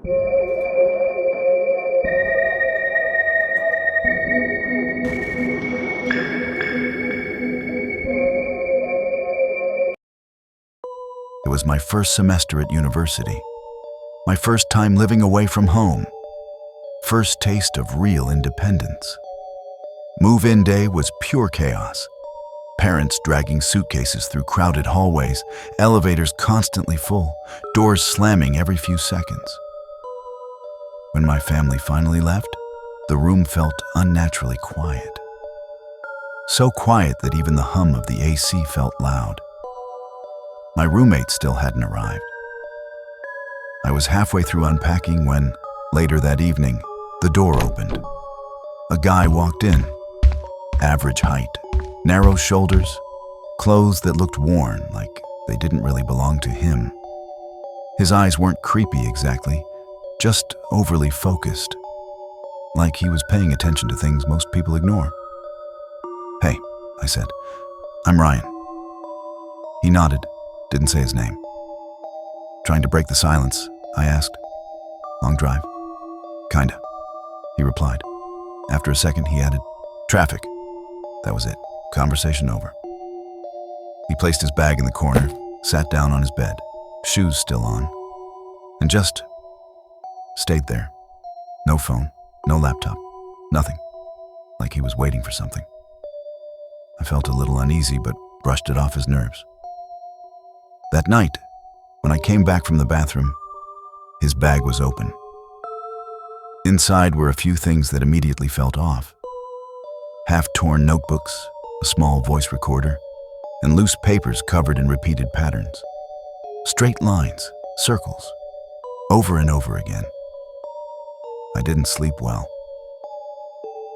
It was my first semester at university. My first time living away from home. First taste of real independence. Move-in day was pure chaos. Parents dragging suitcases through crowded hallways, elevators constantly full, doors slamming every few seconds. When my family finally left, the room felt unnaturally quiet. So quiet that even the hum of the AC felt loud. My roommate still hadn't arrived. I was halfway through unpacking when, later that evening, the door opened. A guy walked in. Average height, narrow shoulders, clothes that looked worn, like they didn't really belong to him. His eyes weren't creepy exactly, just overly focused, like he was paying attention to things most people ignore. "Hey," I said, "I'm Ryan." He nodded, didn't say his name. "Trying to break the silence?" I asked. "Long drive?" "Kinda," he replied. After a second, he added, "Traffic." That was it. Conversation over. He placed his bag in the corner, sat down on his bed, shoes still on, and just stayed there. No phone, no laptop, nothing. Like he was waiting for something. I felt a little uneasy, but brushed it off as nerves. That night, when I came back from the bathroom, his bag was open. Inside were a few things that immediately felt off. Half-torn notebooks, a small voice recorder, and loose papers covered in repeated patterns. Straight lines, circles, over and over again. I didn't sleep well.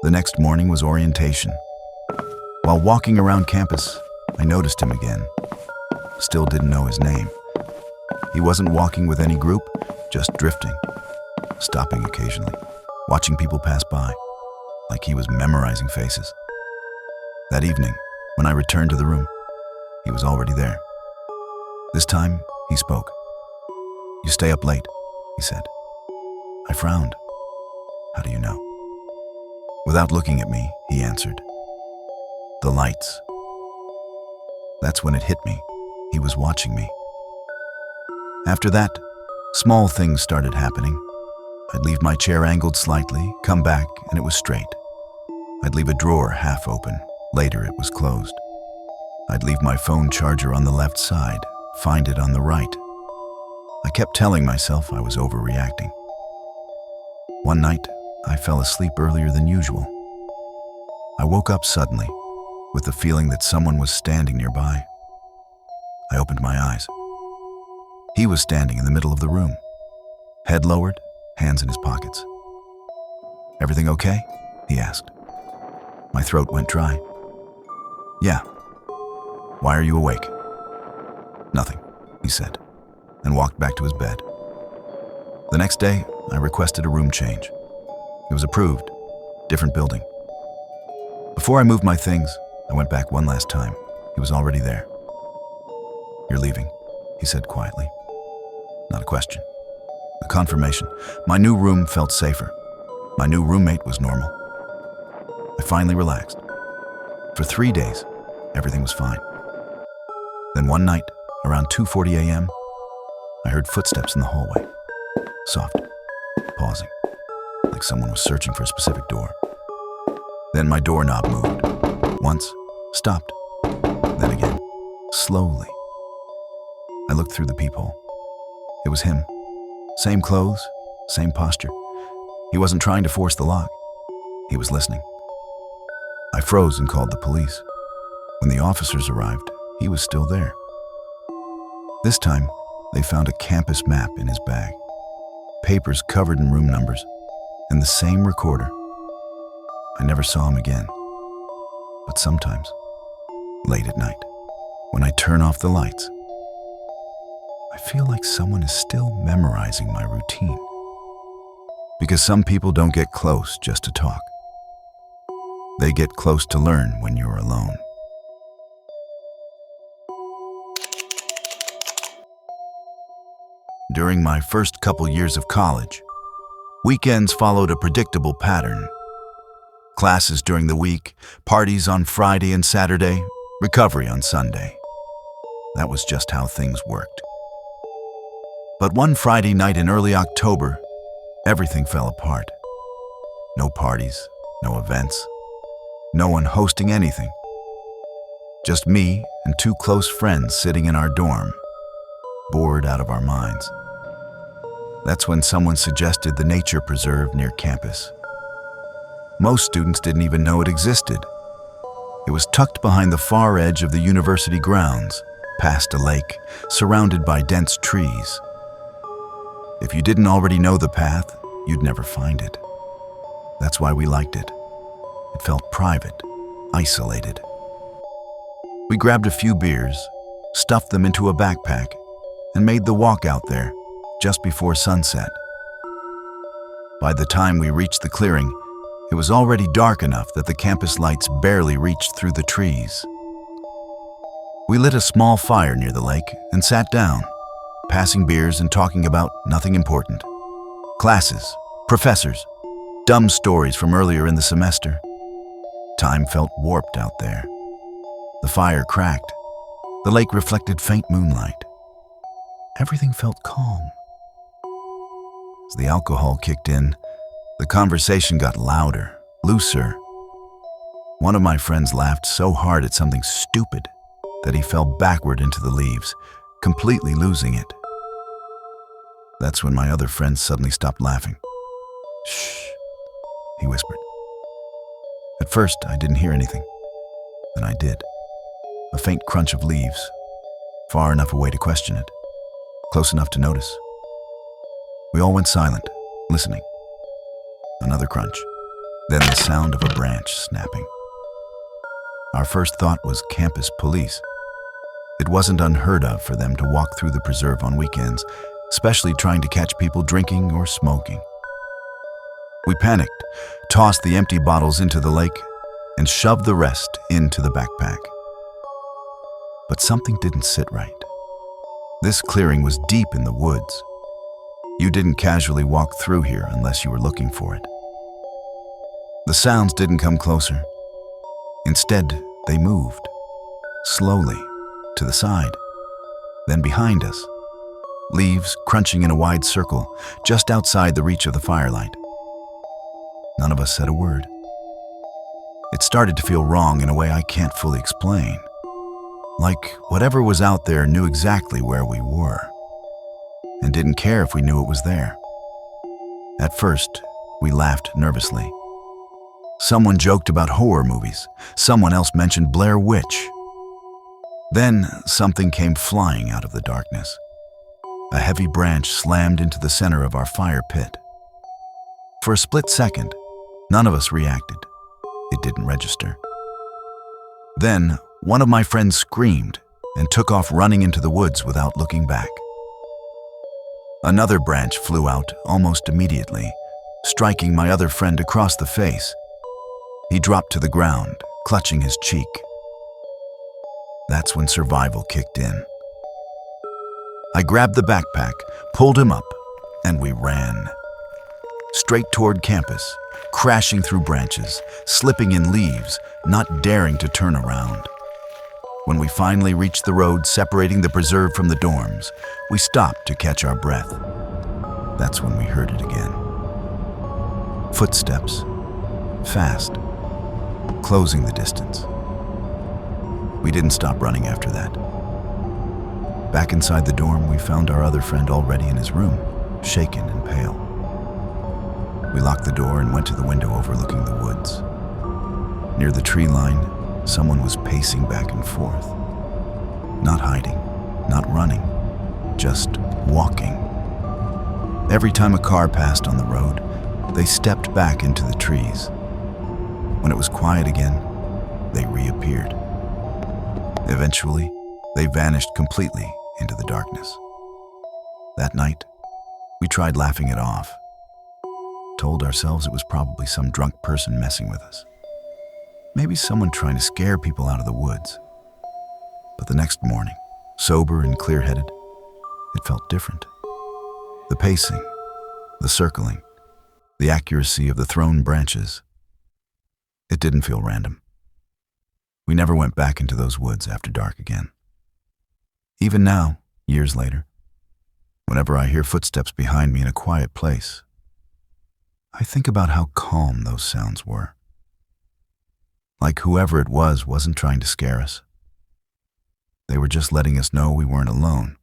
The next morning was orientation. While walking around campus, I noticed him again. Still didn't know his name. He wasn't walking with any group, just drifting, stopping occasionally, watching people pass by, like he was memorizing faces. That evening, when I returned to the room, he was already there. This time, he spoke. "You stay up late," he said. I frowned. "How do you know?" Without looking at me, he answered, "The lights." That's when it hit me. He was watching me. After that, small things started happening. I'd leave my chair angled slightly, come back, and it was straight. I'd leave a drawer half open. Later, it was closed. I'd leave my phone charger on the left side, find it on the right. I kept telling myself I was overreacting. One night, I fell asleep earlier than usual. I woke up suddenly, with the feeling that someone was standing nearby. I opened my eyes. He was standing in the middle of the room, head lowered, hands in his pockets. "Everything okay?" he asked. My throat went dry. "Yeah." "Why are you awake?" "Nothing," he said, and walked back to his bed. The next day, I requested a room change. It was approved, different building. Before I moved my things, I went back one last time. He was already there. "You're leaving," he said quietly. Not a question. A confirmation. My new room felt safer. My new roommate was normal. I finally relaxed. For 3 days, everything was fine. Then one night, around 2:40 a.m., I heard footsteps in the hallway. Soft, pausing, like someone was searching for a specific door. Then my doorknob moved. Once, stopped, then again, slowly. I looked through the peephole. It was him. Same clothes, same posture. He wasn't trying to force the lock. He was listening. I froze and called the police. When the officers arrived, he was still there. This time, they found a campus map in his bag, papers covered in room numbers, and the same recorder. I never saw him again. But sometimes, late at night, when I turn off the lights, I feel like someone is still memorizing my routine. Because some people don't get close just to talk. They get close to learn when you're alone. during my first couple years of college. Weekends followed a predictable pattern. Classes during the week, parties on Friday and Saturday, recovery on Sunday. That was just how things worked. But one Friday night in early October, everything fell apart. No parties, no events, no one hosting anything. Just me and two close friends sitting in our dorm, bored out of our minds. That's when someone suggested the nature preserve near campus. Most students didn't even know it existed. It was tucked behind the far edge of the university grounds, past a lake, surrounded by dense trees. If you didn't already know the path, you'd never find it. That's why we liked it. It felt private, isolated. We grabbed a few beers, stuffed them into a backpack, and made the walk out there just before sunset. By the time we reached the clearing, it was already dark enough that the campus lights barely reached through the trees. We lit a small fire near the lake and sat down, passing beers and talking about nothing important. Classes, professors, dumb stories from earlier in the semester. Time felt warped out there. The fire cracked. The lake reflected faint moonlight. Everything felt calm. As the alcohol kicked in, the conversation got louder, looser. One of my friends laughed so hard at something stupid that he fell backward into the leaves, completely losing it. That's when my other friend suddenly stopped laughing. "Shh," he whispered. At first, I didn't hear anything. Then I did. A faint crunch of leaves, far enough away to question it, close enough to notice. We all went silent, listening. Another crunch, then the sound of a branch snapping. Our first thought was campus police. It wasn't unheard of for them to walk through the preserve on weekends, especially trying to catch people drinking or smoking. We panicked, tossed the empty bottles into the lake, and shoved the rest into the backpack. But something didn't sit right. This clearing was deep in the woods. You didn't casually walk through here unless you were looking for it. The sounds didn't come closer. Instead, they moved, slowly, to the side, then behind us, leaves crunching in a wide circle just outside the reach of the firelight. None of us said a word. It started to feel wrong in a way I can't fully explain. Like whatever was out there knew exactly where we were, and didn't care if we knew it was there. At first, we laughed nervously. Someone joked about horror movies. Someone else mentioned Blair Witch. Then something came flying out of the darkness. A heavy branch slammed into the center of our fire pit. For a split second, none of us reacted. It didn't register. Then one of my friends screamed and took off running into the woods without looking back. Another branch flew out almost immediately, striking my other friend across the face. He dropped to the ground, clutching his cheek. That's when survival kicked in. I grabbed the backpack, pulled him up, and we ran. Straight toward campus, crashing through branches, slipping in leaves, not daring to turn around. When we finally reached the road separating the preserve from the dorms, we stopped to catch our breath. That's when we heard it again. Footsteps, fast, closing the distance. We didn't stop running after that. Back inside the dorm, we found our other friend already in his room, shaken and pale. We locked the door and went to the window overlooking the woods. Near the tree line, someone was pacing back and forth. Not hiding, not running, just walking. Every time a car passed on the road, they stepped back into the trees. When it was quiet again, they reappeared. Eventually, they vanished completely into the darkness. That night, we tried laughing it off. Told ourselves it was probably some drunk person messing with us. Maybe someone trying to scare people out of the woods. But the next morning, sober and clear-headed, it felt different. The pacing, the circling, the accuracy of the thrown branches. It didn't feel random. We never went back into those woods after dark again. Even now, years later, whenever I hear footsteps behind me in a quiet place, I think about how calm those sounds were. Like whoever it was wasn't trying to scare us. They were just letting us know we weren't alone,